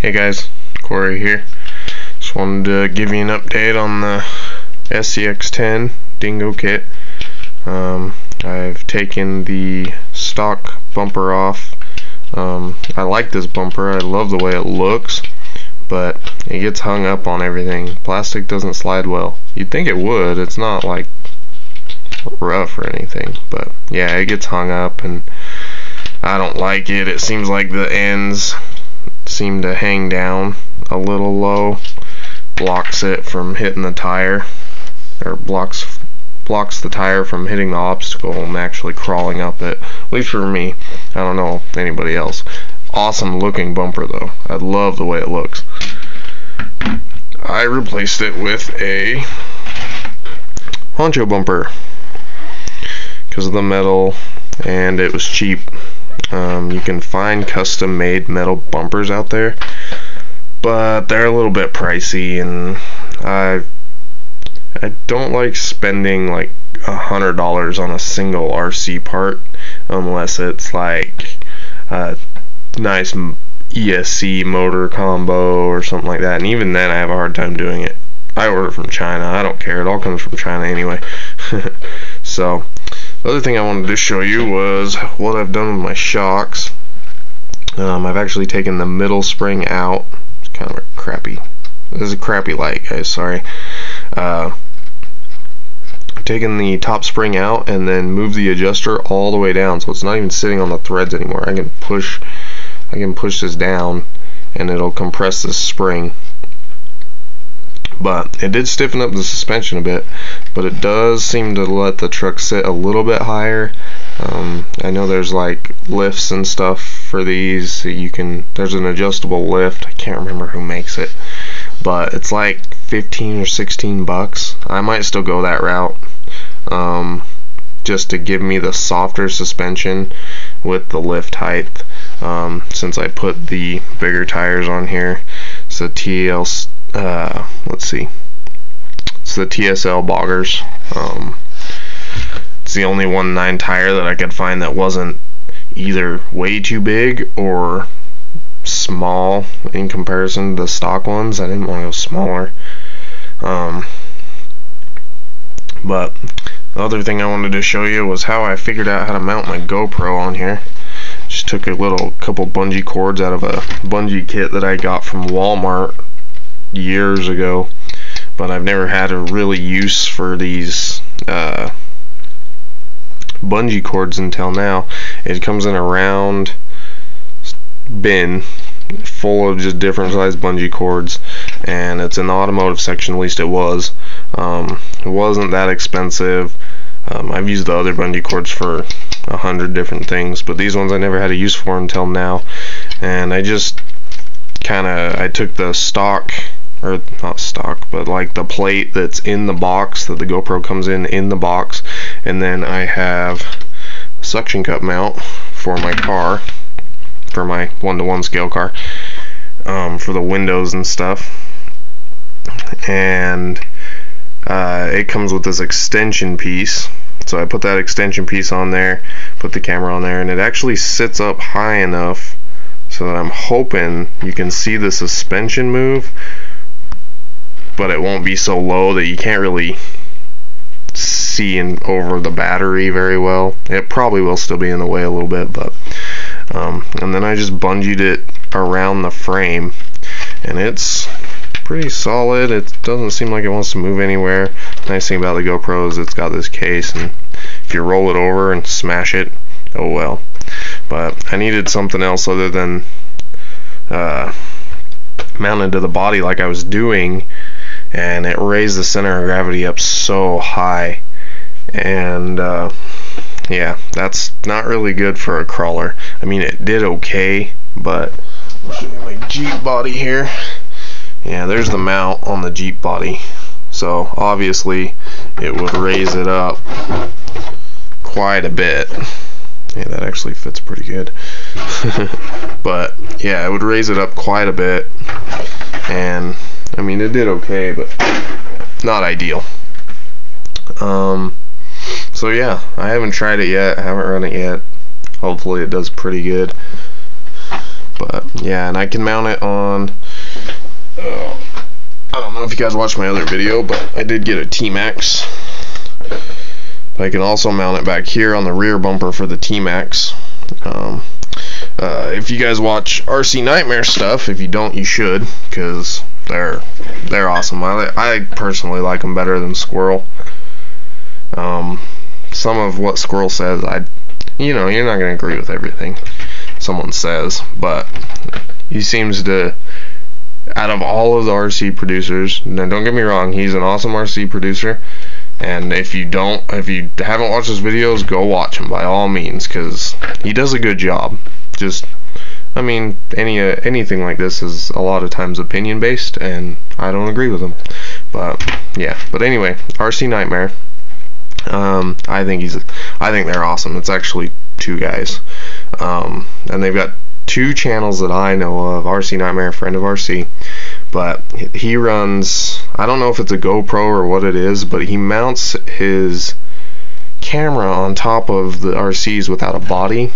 Hey guys, Corey here. Just wanted to give you an update on the SCX10 dingo kit. I've taken the stock bumper off. I like this bumper, I love the way it looks, but it gets hung up on everything. Plastic doesn't slide well. You'd think it would, it's not like rough or anything, but yeah, it gets hung up and I don't like it. It seems like the ends seem to hang down a little low, blocks it from hitting the tire, or blocks the tire from hitting the obstacle and actually crawling up it, at least for me. I don't know anybody else. Awesome looking bumper though, I love the way it looks. I replaced it with a honcho bumper because of the metal, and it was cheap. You can find custom made metal bumpers out there, but they're a little bit pricey, and I don't like spending like $100 on a single RC part unless it's like a nice ESC motor combo or something like that, and even then I have a hard time doing it. I order from China, I don't care, it all comes from China anyway. So the other thing I wanted to show you was what I've done with my shocks. I've actually taken the middle spring out. It's kind of a crappy, this is a crappy light, guys, sorry. Taken the top spring out and then moved the adjuster all the way down, so it's not even sitting on the threads anymore. I can push this down and it'll compress this spring. But it did stiffen up the suspension a bit, but it does seem to let the truck sit a little bit higher. I know there's like lifts and stuff for these, so there's an adjustable lift. I can't remember who makes it, but it's like 15 or 16 bucks. I might still go that route, just to give me the softer suspension with the lift height, since I put the bigger tires on here. It's a let's see, it's the TSL boggers. It's the only 1.9 tire that I could find that wasn't either way too big or small in comparison to the stock ones. I didn't want to go smaller. But the other thing I wanted to show you was how I figured out how to mount my GoPro on here. Just took a couple bungee cords out of a bungee kit that I got from Walmart years ago, but I've never had a really use for these bungee cords until now. It comes in a round bin full of just different size bungee cords, and it's in the automotive section, at least it was. It wasn't that expensive. I've used the other bungee cords for 100 different things, but these ones I never had a use for until now. And I just I took the stock, or not stock, but like the plate that's in the box that the GoPro comes in the box, and then I have a suction cup mount for my car, for my 1:1 scale car, for the windows and stuff, and it comes with this extension piece. So I put that extension piece on there, put the camera on there, and it actually sits up high enough so that I'm hoping you can see the suspension move, but it won't be so low that you can't really see over the battery very well. It probably will still be in the way a little bit, but and then I just bungeed it around the frame, and it's pretty solid. It doesn't seem like it wants to move anywhere. Nice thing about the GoPro is it's got this case, and if you roll it over and smash it, oh well. But I needed something else other than mounted to the body like I was doing, and it raised the center of gravity up so high, and yeah, that's not really good for a crawler. I mean, it did okay, but I'll show you my Jeep body here. Yeah, there's the mount on the Jeep body, so obviously it would raise it up quite a bit. Yeah, that actually fits pretty good. But yeah, it would raise it up quite a bit, and I mean, it did okay, but not ideal. So yeah, I haven't tried it yet, I haven't run it yet. Hopefully it does pretty good. But yeah, and I can mount it on I don't know if you guys watched my other video, but I did get a T-Max. I can also mount it back here on the rear bumper for the T-Max. If you guys watch RC Nightmare stuff, if you don't, you should, because they're awesome. I personally like them better than Squirrel. Some of what Squirrel says, you're not going to agree with everything someone says, but he seems to, out of all of the RC producers, now don't get me wrong, he's an awesome RC producer, and if you haven't watched his videos, go watch him by all means, because he does a good job. Just, I mean, anything like this is a lot of times opinion based, and I don't agree with him. But yeah, but anyway, RC Nightmare. I think they're awesome. It's actually two guys, and they've got two channels that I know of. RC Nightmare, Friend of RC, but he runs, I don't know if it's a GoPro or what it is, but he mounts his camera on top of the RCs without a body,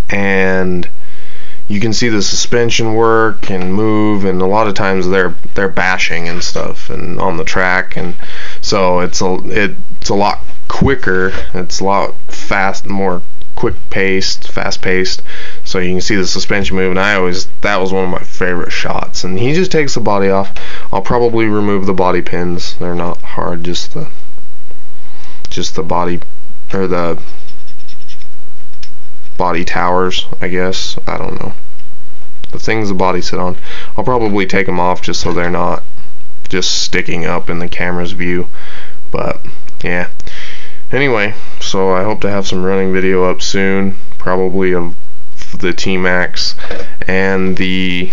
and you can see the suspension work and move, and a lot of times they're bashing and stuff and on the track, and so it's a lot quicker, it's a lot more fast paced, so you can see the suspension move, and that was one of my favorite shots. And he just takes the body off. I'll probably remove the body pins, they're not hard, just the body, or the body towers, I guess, I don't know, the things the body sit on. I'll probably take them off just so they're not just sticking up in the camera's view. But yeah, anyway, so I hope to have some running video up soon, probably of the T-Max and the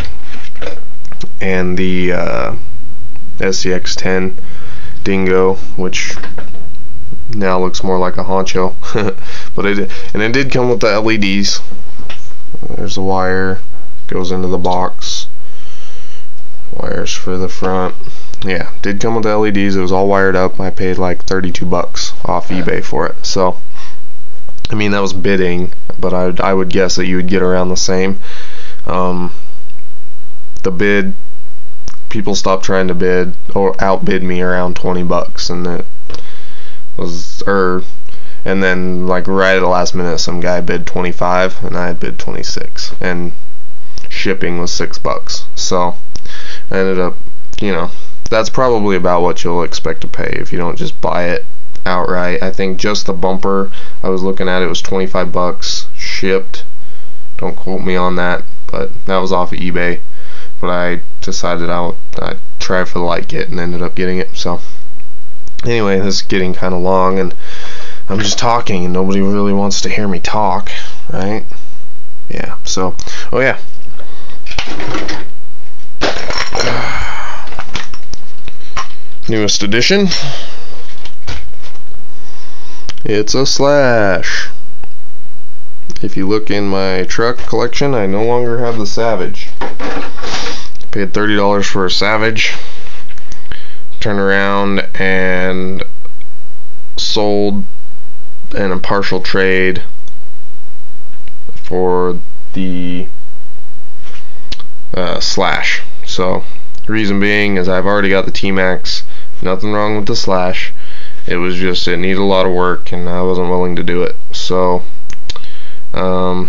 SCX10 Dingo, which now looks more like a honcho. But it did come with the LEDs. There's a wire, goes into the box, wires for the front. Yeah, did come with the LEDs. It was all wired up. I paid like 32 bucks off eBay for it. So I mean, that was bidding, but I would guess that you would get around the same. The bid, people stopped trying to bid or outbid me around 20 bucks, and it was, and then like right at the last minute some guy bid 25 and I bid 26, and shipping was 6 bucks. So I ended up, that's probably about what you'll expect to pay if you don't just buy it outright. I think just the bumper I was looking at, it was 25 bucks shipped. Don't quote me on that, but that was off of eBay. But I decided I'd try for the light kit and ended up getting it. So anyway, this is getting kind of long, and I'm just talking and nobody really wants to hear me talk, right? Yeah, so, oh yeah, newest edition, it's a Slash. If you look in my truck collection, I no longer have the Savage. Paid $30 for a Savage, turned around and sold in a partial trade for the Slash. So the reason being is I've already got the T-Max. Nothing wrong with the Slash. It was just, it needed a lot of work and I wasn't willing to do it. So I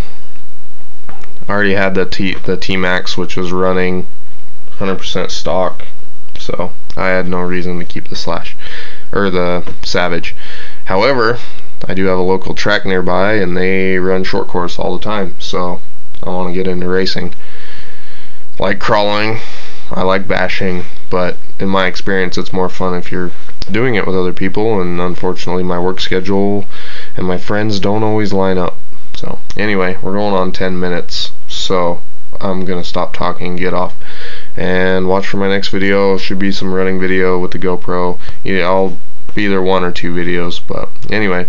already had the T-Max, which was running 100% stock, so I had no reason to keep the Slash or the Savage. However, I do have a local track nearby and they run short course all the time, so I want to get into racing. Like crawling, I like bashing, but in my experience it's more fun if you're doing it with other people, and unfortunately my work schedule and my friends don't always line up. So anyway, we're going on 10 minutes, so I'm gonna stop talking and get off and watch for my next video. Should be some running video with the GoPro. Yeah, I'll be either 1 or 2 videos, but anyway,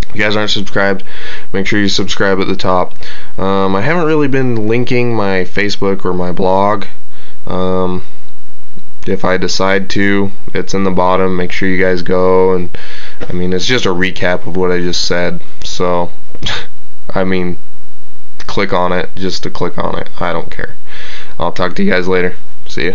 if you guys aren't subscribed, make sure you subscribe at the top. I haven't really been linking my Facebook or my blog. If I decide to, it's in the bottom. Make sure you guys go, and I mean, it's just a recap of what I just said, so I mean, click on it just to click on it. I don't care. I'll talk to you guys later. See ya.